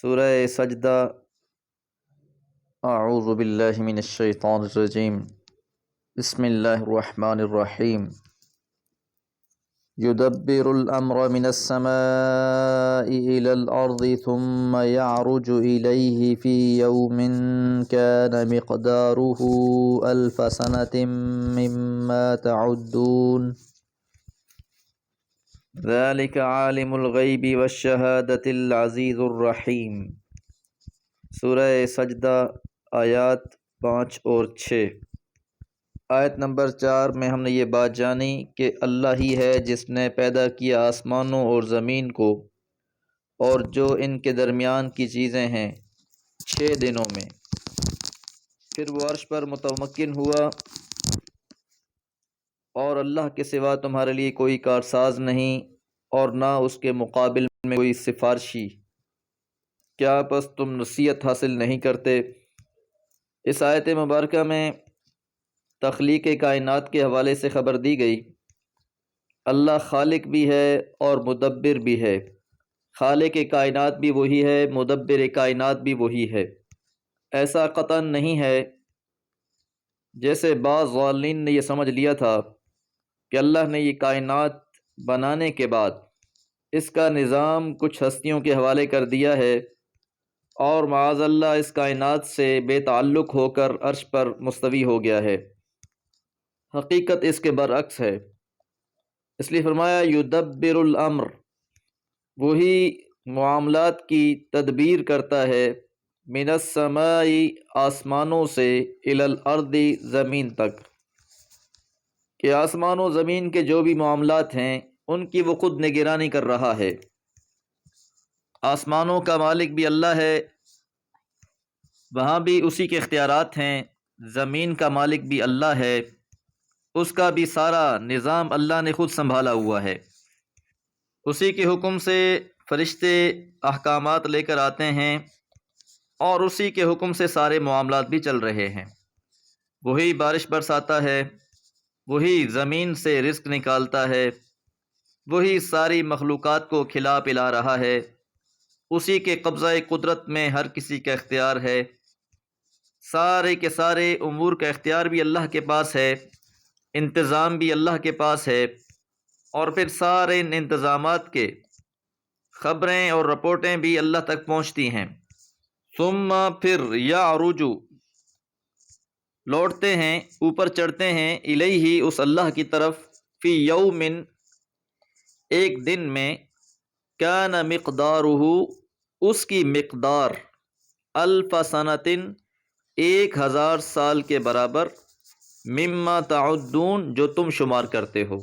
سورہ سجدہ۔ اعوذ باللہ من الشیطان الرجیم، بسم اللہ الرحمن الرحیم۔ یدبر الامر من السماء الى الارض ثم يعرج الیہ فی یوم کان مقدارہ الف سنة مما تعدون۔ ذلک عالم الغیب والشہادۃ العزیز الرحیم۔ سورہ سجدہ آیات 5 اور 6۔ آیت نمبر 4 میں ہم نے یہ بات جانی کہ اللہ ہی ہے جس نے پیدا کیا آسمانوں اور زمین کو اور جو ان کے درمیان کی چیزیں ہیں 6 دنوں میں، پھر وہ عرش پر متمکن ہوا، اور اللہ کے سوا تمہارے لیے کوئی کارساز نہیں اور نہ اس کے مقابل میں کوئی سفارشی، کیا پس تم نصیحت حاصل نہیں کرتے؟ اس آیت مبارکہ میں تخلیق کائنات کے حوالے سے خبر دی گئی۔ اللہ خالق بھی ہے اور مدبر بھی ہے۔ خالق کائنات بھی وہی ہے، مدبر کائنات بھی وہی ہے۔ ایسا قطعاً نہیں ہے جیسے بعض ضالین نے یہ سمجھ لیا تھا کہ اللہ نے یہ کائنات بنانے کے بعد اس کا نظام کچھ ہستیوں کے حوالے کر دیا ہے اور معاذ اللہ اس کائنات سے بے تعلق ہو کر عرش پر مستوی ہو گیا ہے۔ حقیقت اس کے برعکس ہے۔ اس لیے فرمایا یدبر الامر، وہی معاملات کی تدبیر کرتا ہے، من السماء آسمانوں سے، الی الارض زمین تک، کہ آسمان و زمین کے جو بھی معاملات ہیں ان کی وہ خود نگرانی کر رہا ہے۔ آسمانوں کا مالک بھی اللہ ہے، وہاں بھی اسی کے اختیارات ہیں۔ زمین کا مالک بھی اللہ ہے، اس کا بھی سارا نظام اللہ نے خود سنبھالا ہوا ہے۔ اسی کے حکم سے فرشتے احکامات لے کر آتے ہیں اور اسی کے حکم سے سارے معاملات بھی چل رہے ہیں۔ وہی بارش برساتا ہے، وہی زمین سے رزق نکالتا ہے، وہی ساری مخلوقات کو کھلا پلا رہا ہے۔ اسی کے قبضہ قدرت میں ہر کسی کا اختیار ہے۔ سارے کے سارے امور کا اختیار بھی اللہ کے پاس ہے، انتظام بھی اللہ کے پاس ہے، اور پھر سارے ان انتظامات کے خبریں اور رپورٹیں بھی اللہ تک پہنچتی ہیں۔ ثم پھر یعرج، لوٹتے ہیں، اوپر چڑھتے ہیں، الیہ اس اللہ کی طرف، فی یوم ایک دن میں، کان مقدارہ اس کی مقدار، الف سنۃ 1000 سال کے برابر، مما تعدون جو تم شمار کرتے ہو۔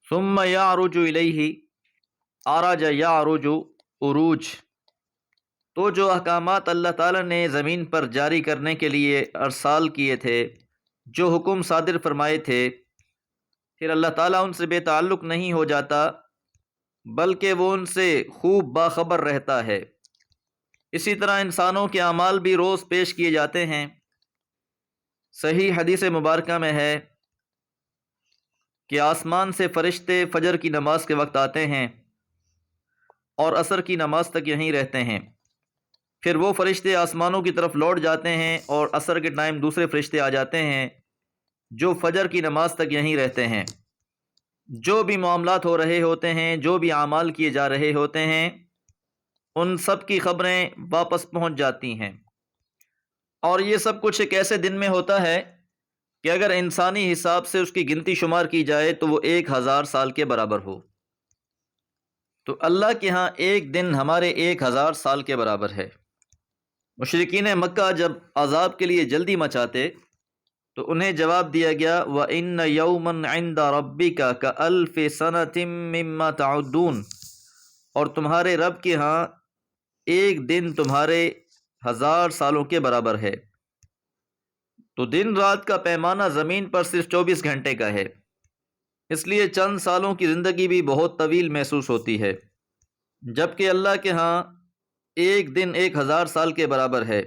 ثم یعرج الیہ، عرج یعرج عروج، تو جو احکامات اللہ تعالیٰ نے زمین پر جاری کرنے کے لیے ارسال کیے تھے، جو حکم صادر فرمائے تھے، پھر اللہ تعالیٰ ان سے بے تعلق نہیں ہو جاتا بلکہ وہ ان سے خوب باخبر رہتا ہے۔ اسی طرح انسانوں کے اعمال بھی روز پیش کیے جاتے ہیں۔ صحیح حدیث مبارکہ میں ہے کہ آسمان سے فرشتے فجر کی نماز کے وقت آتے ہیں اور عصر کی نماز تک یہیں رہتے ہیں، پھر وہ فرشتے آسمانوں کی طرف لوٹ جاتے ہیں اور عصر کے ٹائم دوسرے فرشتے آ جاتے ہیں جو فجر کی نماز تک یہیں رہتے ہیں۔ جو بھی معاملات ہو رہے ہوتے ہیں، جو بھی اعمال کیے جا رہے ہوتے ہیں، ان سب کی خبریں واپس پہنچ جاتی ہیں۔ اور یہ سب کچھ ایک ایسے دن میں ہوتا ہے کہ اگر انسانی حساب سے اس کی گنتی شمار کی جائے تو وہ 1000 سال کے برابر ہو۔ تو اللہ کے ہاں ایک دن ہمارے 1000 سال کے برابر ہے۔ مشرکین مکہ جب عذاب کے لیے جلدی مچاتے تو انہیں جواب دیا گیا وَإِنَّ يَوْمًا عِنْدَ رَبِّكَ كَأَلْفِ سَنَةٍ مِّمَّا تَعُدُّونَ، اور تمہارے رب کے ہاں ایک دن تمہارے 1000 سالوں کے برابر ہے۔ تو دن رات کا پیمانہ زمین پر صرف 24 گھنٹے کا ہے، اس لیے چند سالوں کی زندگی بھی بہت طویل محسوس ہوتی ہے، جبکہ اللہ کے ہاں ایک دن 1000 سال کے برابر ہے۔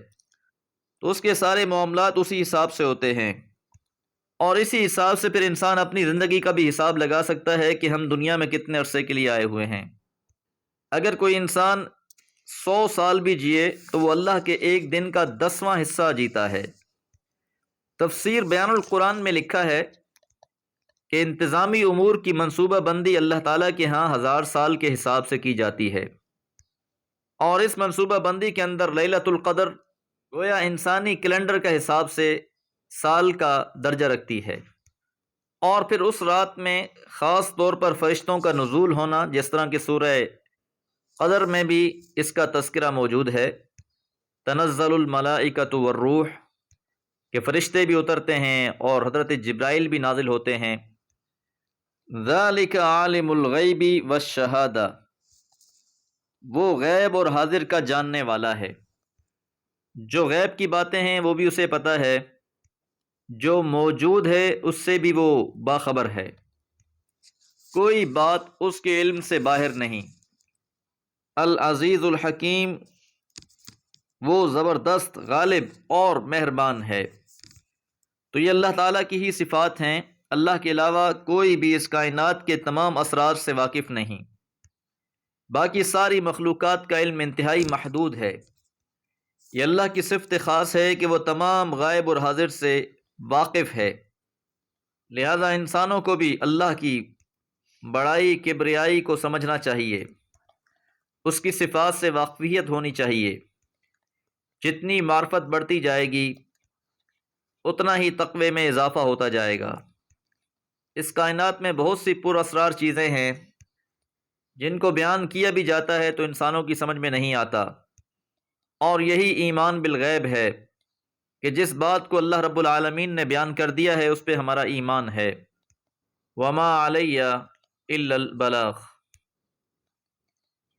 تو اس کے سارے معاملات اسی حساب سے ہوتے ہیں، اور اسی حساب سے پھر انسان اپنی زندگی کا بھی حساب لگا سکتا ہے کہ ہم دنیا میں کتنے عرصے کے لیے آئے ہوئے ہیں۔ اگر کوئی انسان 100 سال بھی جیے تو وہ اللہ کے ایک دن کا 10واں حصہ جیتا ہے۔ تفسیر بیان القرآن میں لکھا ہے کہ انتظامی امور کی منصوبہ بندی اللہ تعالیٰ کے ہاں 1000 سال کے حساب سے کی جاتی ہے، اور اس منصوبہ بندی کے اندر لیلۃ القدر گویا انسانی کیلنڈر کا حساب سے سال کا درجہ رکھتی ہے، اور پھر اس رات میں خاص طور پر فرشتوں کا نزول ہونا، جس طرح کہ سورہ قدر میں بھی اس کا تذکرہ موجود ہے، تنزل الملائکۃ والروح، کہ فرشتے بھی اترتے ہیں اور حضرت جبرائیل بھی نازل ہوتے ہیں۔ ذالک عالم الغیب والشہادہ، وہ غیب اور حاضر کا جاننے والا ہے، جو غیب کی باتیں ہیں وہ بھی اسے پتہ ہے، جو موجود ہے اس سے بھی وہ باخبر ہے، کوئی بات اس کے علم سے باہر نہیں۔ العزیز الحکیم، وہ زبردست، غالب اور مہربان ہے۔ تو یہ اللہ تعالیٰ کی ہی صفات ہیں، اللہ کے علاوہ کوئی بھی اس کائنات کے تمام اسرار سے واقف نہیں، باقی ساری مخلوقات کا علم انتہائی محدود ہے۔ یہ اللہ کی صفت خاص ہے کہ وہ تمام غائب اور حاضر سے واقف ہے، لہذا انسانوں کو بھی اللہ کی بڑائی کبریائی کو سمجھنا چاہیے، اس کی صفات سے واقفیت ہونی چاہیے۔ جتنی معرفت بڑھتی جائے گی اتنا ہی تقوی میں اضافہ ہوتا جائے گا۔ اس کائنات میں بہت سی پر اسرار چیزیں ہیں جن کو بیان کیا بھی جاتا ہے تو انسانوں کی سمجھ میں نہیں آتا، اور یہی ایمان بالغیب ہے کہ جس بات کو اللہ رب العالمین نے بیان کر دیا ہے اس پہ ہمارا ایمان ہے۔ وما علیہ الا البلاغ۔